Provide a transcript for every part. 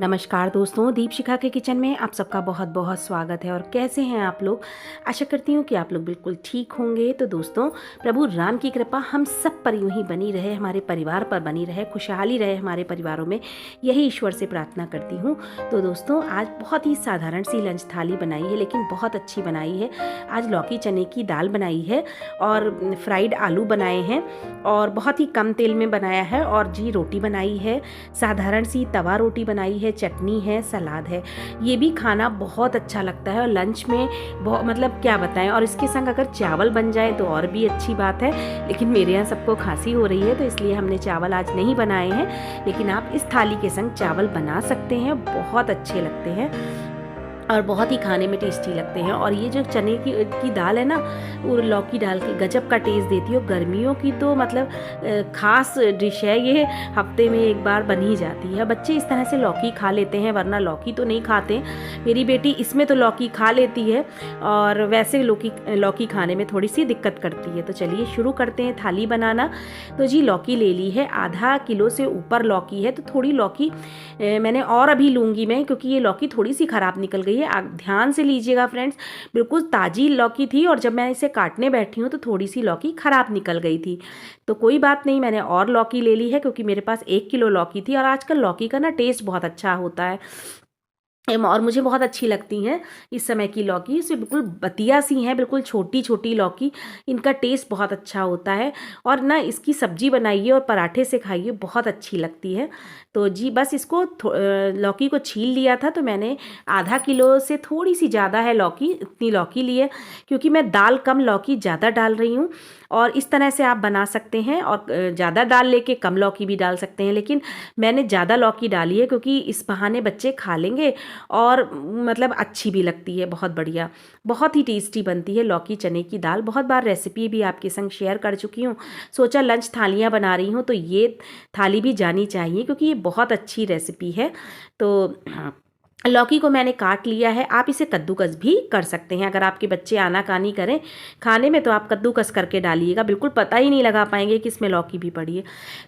नमस्कार दोस्तों, दीपशिखा के किचन में आप सबका बहुत बहुत स्वागत है। और कैसे हैं आप लोग? आशा करती हूँ कि आप लोग बिल्कुल ठीक होंगे। तो दोस्तों, प्रभु राम की कृपा हम सब पर यूं ही बनी रहे, हमारे परिवार पर बनी रहे, खुशहाली रहे हमारे परिवारों में, यही ईश्वर से प्रार्थना करती हूँ। तो दोस्तों, आज बहुत ही साधारण सी लंच थाली बनाई है, लेकिन बहुत अच्छी बनाई है। आज लौकी चने की दाल बनाई है और फ्राइड आलू बनाए हैं और बहुत ही कम तेल में बनाया है। और जी रोटी बनाई है, साधारण सी तवा रोटी बनाई है, चटनी है, सलाद है। ये भी खाना बहुत अच्छा लगता है और लंच में बहुत मतलब क्या बताएं। और इसके संग अगर चावल बन जाए तो और भी अच्छी बात है, लेकिन मेरे यहाँ सबको खांसी हो रही है तो इसलिए हमने चावल आज नहीं बनाए हैं। लेकिन आप इस थाली के संग चावल बना सकते हैं, बहुत अच्छे लगते हैं और बहुत ही खाने में टेस्टी लगते हैं। और ये जो चने की दाल है ना, वो लौकी डाल के गजब का टेस्ट देती है। गर्मियों की तो मतलब खास डिश है ये, हफ्ते में एक बार बन ही जाती है। बच्चे इस तरह से लौकी खा लेते हैं, वरना लौकी तो नहीं खाते। मेरी बेटी इसमें तो लौकी खा लेती है और वैसे लौकी खाने में थोड़ी सी दिक्कत करती है। तो चलिए शुरू करते हैं थाली बनाना। तो जी लौकी ले ली है, आधा किलो से ऊपर लौकी है। तो थोड़ी लौकी मैंने और अभी लूँगी मैं, क्योंकि ये लौकी थोड़ी सी ख़राब निकल गई है। आप ध्यान से लीजिएगा फ्रेंड्स, बिल्कुल ताज़ी लौकी थी और जब मैं इसे काटने बैठी हूँ तो थोड़ी सी लौकी ख़राब निकल गई थी। तो कोई बात नहीं, मैंने और लौकी ले ली है, क्योंकि मेरे पास 1 किलो लौकी थी। और आजकल लौकी का ना टेस्ट बहुत अच्छा होता है और मुझे बहुत अच्छी लगती हैं इस समय की लौकी। इसमें बिल्कुल बतिया सी हैं, बिल्कुल छोटी छोटी लौकी, इनका टेस्ट बहुत अच्छा होता है। और ना इसकी सब्जी बनाइए और पराठे से खाइए, बहुत अच्छी लगती है। तो जी बस इसको लौकी को छील लिया था। तो मैंने आधा किलो से थोड़ी सी ज़्यादा है लौकी, इतनी लौकी ली है, क्योंकि मैं दाल कम लौकी ज़्यादा डाल रही हूँ। और इस तरह से आप बना सकते हैं और ज़्यादा दाल लेके कम लौकी भी डाल सकते हैं, लेकिन मैंने ज़्यादा लौकी डाली है क्योंकि इस बहाने बच्चे खा लेंगे और मतलब अच्छी भी लगती है, बहुत बढ़िया, बहुत ही टेस्टी बनती है लौकी चने की दाल। बहुत बार रेसिपी भी आपके संग शेयर कर चुकी हूँ। सोचा लंच थालियाँ बना रही हूँ तो ये थाली भी जानी चाहिए, क्योंकि ये बहुत अच्छी रेसिपी है। तो लौकी को मैंने काट लिया है। आप इसे कद्दूकस भी कर सकते हैं। अगर आपके बच्चे आनाकानी करें खाने में तो आप कद्दूकस करके डालिएगा, बिल्कुल पता ही नहीं लगा पाएंगे कि इसमें लौकी भी पड़ी है।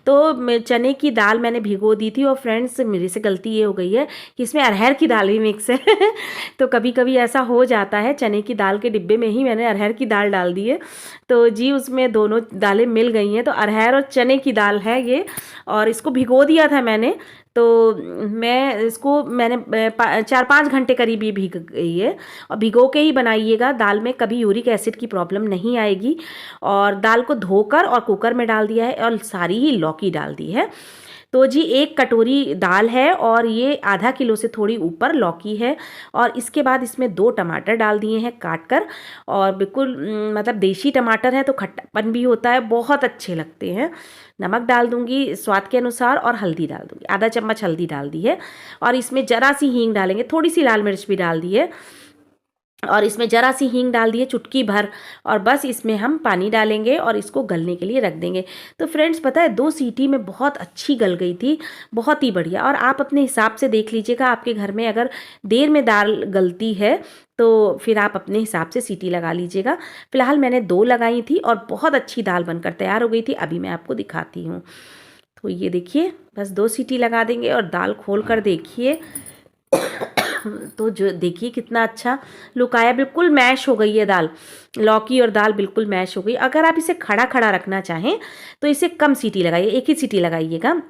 तो चने की दाल मैंने भिगो दी थी। और फ्रेंड्स, मेरे से गलती ये हो गई है कि इसमें अरहर की दाल भी मिक्स है तो कभी कभी ऐसा हो जाता है, चने की दाल के डिब्बे में ही मैंने अरहर की दाल डाल दी है। तो जी उसमें दोनों दालें मिल गई हैं। तो अरहर और चने की दाल है ये, और इसको भिगो दिया था मैंने। तो मैंने 4-5 घंटे करीब ये भीग गई है। और भिगो के ही बनाइएगा, दाल में कभी यूरिक एसिड की प्रॉब्लम नहीं आएगी। और दाल को धोकर और कुकर में डाल दिया है और सारी ही लौकी डाल दी है। तो जी 1 कटोरी दाल है और ये आधा किलो से थोड़ी ऊपर लौकी है। और इसके बाद इसमें 2 टमाटर डाल दिए हैं काट कर। और बिल्कुल मतलब देसी टमाटर है तो खट्टापन भी होता है, बहुत अच्छे लगते हैं। नमक डाल दूंगी स्वाद के अनुसार और हल्दी डाल दूंगी, आधा चम्मच हल्दी डाल दी है। और इसमें जरा सी हींग डालेंगे, थोड़ी सी लाल मिर्च भी डाल दी है। और इसमें ज़रा सी हींग डाल दिए, चुटकी भर। और बस इसमें हम पानी डालेंगे और इसको गलने के लिए रख देंगे। तो फ्रेंड्स, पता है 2 सीटी में बहुत अच्छी गल गई थी, बहुत ही बढ़िया। और आप अपने हिसाब से देख लीजिएगा, आपके घर में अगर देर में दाल गलती है तो फिर आप अपने हिसाब से सीटी लगा लीजिएगा। फिलहाल मैंने 2 लगाई थी और बहुत अच्छी दाल बनकर तैयार हो गई थी। अभी मैं आपको दिखाती हूँ। तो ये देखिए, बस 2 सीटी लगा देंगे और दाल खोल कर देखिए तो जो देखिए कितना अच्छा लुक आया, बिल्कुल मैश हो गई है दाल, लौकी और दाल बिल्कुल मैश हो गई। अगर आप इसे खड़ा खड़ा रखना चाहें तो इसे कम सीटी लगाइए, एक ही सीटी लगाइएगा।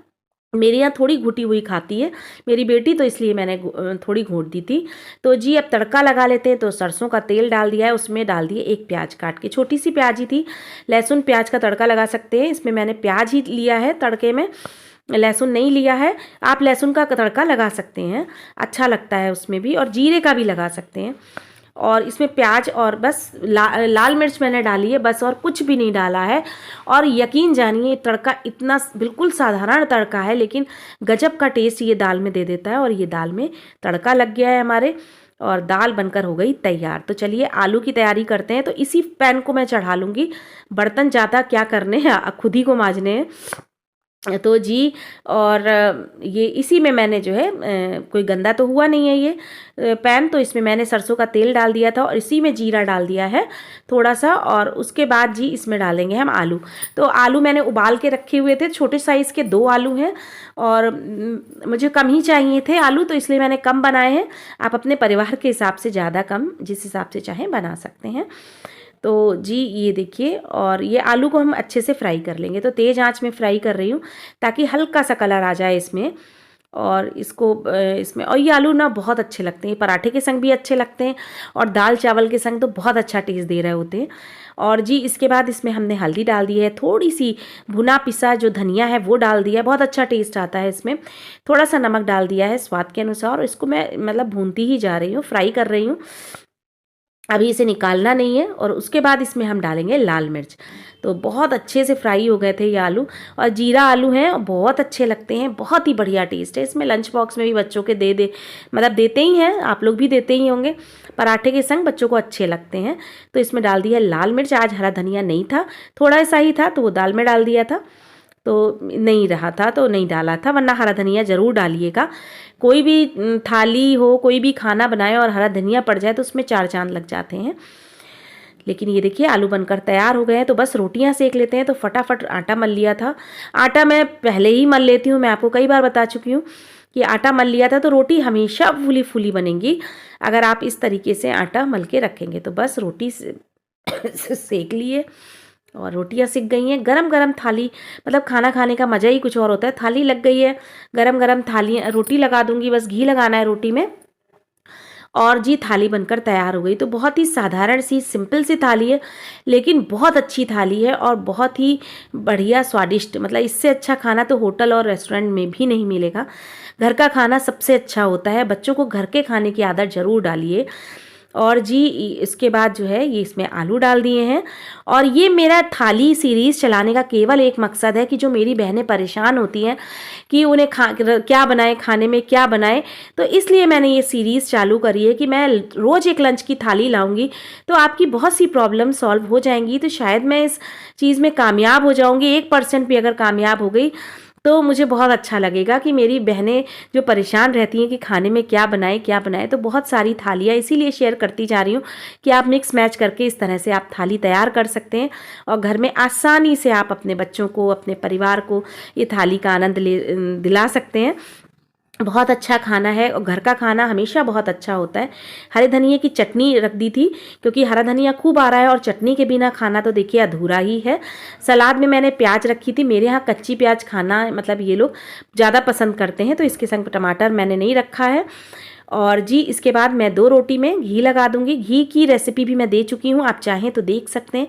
मेरे यहाँ थोड़ी घुटी हुई खाती है मेरी बेटी, तो इसलिए मैंने थोड़ी घोट दी थी। तो जी अब तड़का लगा लेते हैं। तो सरसों का तेल डाल दिया है, उसमें डाल दिए 1 प्याज काट के, छोटी सी प्याज ही थी। लहसुन प्याज का तड़का लगा सकते हैं, इसमें मैंने प्याज ही लिया है तड़के में, लहसुन नहीं लिया है। आप लहसुन का तड़का लगा सकते हैं, अच्छा लगता है उसमें भी, और जीरे का भी लगा सकते हैं। और इसमें प्याज और बस लाल मिर्च मैंने डाली है बस, और कुछ भी नहीं डाला है। और यकीन जानिए तड़का इतना बिल्कुल साधारण तड़का है, लेकिन गजब का टेस्ट ये दाल में दे देता है। और ये दाल में तड़का लग गया है हमारे और दाल बनकर हो गई तैयार। तो चलिए आलू की तैयारी करते हैं। तो इसी पैन को मैं चढ़ा लूँगी, बर्तन ज़्यादा क्या करने हैं, खुद ही को मांजने हैं। तो जी, और ये इसी में मैंने जो है कोई गंदा तो हुआ नहीं है ये पैन, तो इसमें मैंने सरसों का तेल डाल दिया था और इसी में जीरा डाल दिया है थोड़ा सा। और उसके बाद जी इसमें डालेंगे हम आलू। तो आलू मैंने उबाल के रखे हुए थे, छोटे साइज़ के 2 आलू हैं और मुझे कम ही चाहिए थे आलू, तो इसलिए मैंने कम बनाए हैं। आप अपने परिवार के हिसाब से ज़्यादा कम जिस हिसाब से चाहें बना सकते हैं। तो जी ये देखिए, और ये आलू को हम अच्छे से फ्राई कर लेंगे। तो तेज़ आंच में फ्राई कर रही हूँ ताकि हल्का सा कलर आ जाए इसमें। और इसको इसमें, और ये आलू ना बहुत अच्छे लगते हैं, पराठे के संग भी अच्छे लगते हैं और दाल चावल के संग तो बहुत अच्छा टेस्ट दे रहे होते हैं। और जी इसके बाद इसमें हमने हल्दी डाल दी है, थोड़ी सी भुना पिसा जो धनिया है वो डाल दिया है, बहुत अच्छा टेस्ट आता है इसमें। थोड़ा सा नमक डाल दिया है स्वाद के अनुसार और इसको मैं मतलब भूनती ही जा रही हूँ, फ्राई कर रही हूँ, अभी इसे निकालना नहीं है। और उसके बाद इसमें हम डालेंगे लाल मिर्च। तो बहुत अच्छे से फ्राई हो गए थे ये आलू, और जीरा आलू हैं, बहुत अच्छे लगते हैं, बहुत ही बढ़िया टेस्ट है इसमें। लंच बॉक्स में भी बच्चों के दे मतलब देते ही हैं, आप लोग भी देते ही होंगे, पराठे के संग बच्चों को अच्छे लगते हैं। तो इसमें डाल दिया लाल मिर्च। आज हरा धनिया नहीं था, थोड़ा सा ही था तो वो दाल में डाल दिया था, तो नहीं रहा था तो नहीं डाला था, वरना हरा धनिया ज़रूर डालिएगा। कोई भी थाली हो, कोई भी खाना बनाए और हरा धनिया पड़ जाए तो उसमें 4 चांद लग जाते हैं। लेकिन ये देखिए आलू बनकर तैयार हो गए हैं, तो बस रोटियां सेक लेते हैं। तो फटाफट आटा मल लिया था, आटा मैं पहले ही मल लेती हूँ, मैं आपको कई बार बता चुकी हूँ कि आटा मल लिया था तो रोटी हमेशा फूली फूली बनेगी अगर आप इस तरीके से आटा मल के रखेंगे। तो बस रोटी सेक लिए और रोटियां सिक गई हैं। गरम गरम थाली, मतलब खाना खाने का मज़ा ही कुछ और होता है। थाली लग गई है, गरम गरम थाली रोटी लगा दूंगी, बस घी लगाना है रोटी में, और जी थाली बनकर तैयार हो गई। तो बहुत ही साधारण सी सिंपल सी थाली है, लेकिन बहुत अच्छी थाली है और बहुत ही बढ़िया स्वादिष्ट। मतलब इससे अच्छा खाना तो होटल और रेस्टोरेंट में भी नहीं मिलेगा। घर का खाना सबसे अच्छा होता है। बच्चों को घर के खाने की आदत ज़रूर डालिए। और जी इसके बाद जो है ये इसमें आलू डाल दिए हैं। और ये मेरा थाली सीरीज़ चलाने का केवल एक मकसद है कि जो मेरी बहनें परेशान होती हैं कि उन्हें क्या बनाएं, खाने में क्या बनाएं, तो इसलिए मैंने ये सीरीज़ चालू करी है कि मैं रोज़ एक लंच की थाली लाऊंगी, तो आपकी बहुत सी प्रॉब्लम सॉल्व हो जाएंगी। तो शायद मैं इस चीज़ में कामयाब हो जाऊंगी, 1% भी अगर कामयाब हो गई तो मुझे बहुत अच्छा लगेगा कि मेरी बहनें जो परेशान रहती हैं कि खाने में क्या बनाएं, तो बहुत सारी थालियाँ इसीलिए शेयर करती जा रही हूँ कि आप मिक्स मैच करके इस तरह से आप थाली तैयार कर सकते हैं और घर में आसानी से आप अपने बच्चों को, अपने परिवार को ये थाली का आनंद दिला सकते हैं। बहुत अच्छा खाना है और घर का खाना हमेशा बहुत अच्छा होता है। हरे धनिए की चटनी रख दी थी क्योंकि हरा धनिया खूब आ रहा है और चटनी के बिना खाना तो देखिए अधूरा ही है। सलाद में मैंने प्याज रखी थी, मेरे यहाँ कच्ची प्याज खाना मतलब ये लोग ज़्यादा पसंद करते हैं, तो इसके संग टमाटर मैंने नहीं रखा है। और जी इसके बाद मैं 2 रोटी में घी लगा दूंगी। घी की रेसिपी भी मैं दे चुकी हूँ, आप चाहें तो देख सकते हैं,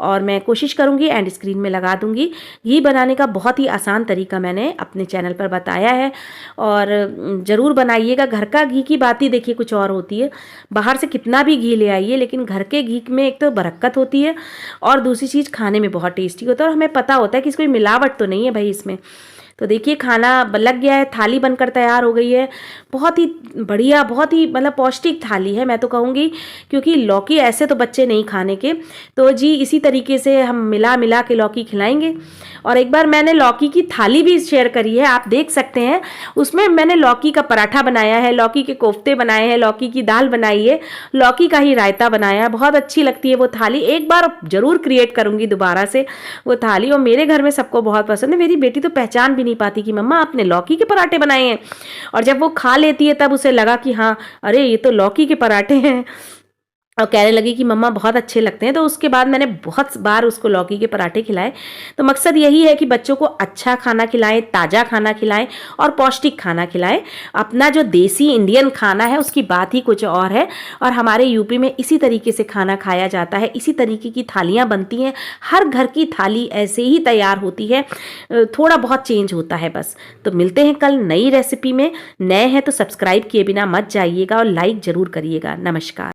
और मैं कोशिश करूँगी एंड स्क्रीन में लगा दूंगी। घी बनाने का बहुत ही आसान तरीका मैंने अपने चैनल पर बताया है और ज़रूर बनाइएगा। घर का घी की बात ही देखिए कुछ और होती है, बाहर से कितना भी घी ले आइए लेकिन घर के घी में एक तो बरकत होती है और दूसरी चीज़ खाने में बहुत टेस्टी होता है और हमें पता होता है कि कोई मिलावट तो नहीं है भाई इसमें। तो देखिए खाना लग गया है, थाली बनकर तैयार हो गई है। बहुत ही बढ़िया, बहुत ही मतलब पौष्टिक थाली है मैं तो कहूँगी, क्योंकि लौकी ऐसे तो बच्चे नहीं खाने के, तो जी इसी तरीके से हम मिला मिला के लौकी खिलाएंगे। और एक बार मैंने लौकी की थाली भी शेयर करी है, आप देख सकते हैं, उसमें मैंने लौकी का पराठा बनाया है, लौकी के कोफ्ते बनाए हैं, लौकी की दाल बनाई है, लौकी का ही रायता बनाया है। बहुत अच्छी लगती है वो थाली, एक बार जरूर क्रिएट करूँगी दोबारा से वो थाली, और मेरे घर में सबको बहुत पसंद है। मेरी बेटी तो पहचान भी नहीं पाती कि मम्मा आपने लौकी के पराठे बनाए हैं, और जब वो खा लेती है तब उसे लगा कि हाँ अरे ये तो लौकी के पराठे हैं, और कहने लगी कि मम्मा बहुत अच्छे लगते हैं। तो उसके बाद मैंने बहुत बार उसको लौकी के पराठे खिलाए। तो मकसद यही है कि बच्चों को अच्छा खाना खिलाएं, ताज़ा खाना खिलाएं और पौष्टिक खाना खिलाएं। अपना जो देसी इंडियन खाना है उसकी बात ही कुछ और है, और हमारे यूपी में इसी तरीके से खाना खाया जाता है, इसी तरीके की थालियाँ बनती हैं। हर घर की थाली ऐसे ही तैयार होती है, थोड़ा बहुत चेंज होता है बस। तो मिलते हैं कल नई रेसिपी में। नए हैं तो सब्सक्राइब किए बिना मत जाइएगा और लाइक ज़रूर करिएगा। नमस्कार।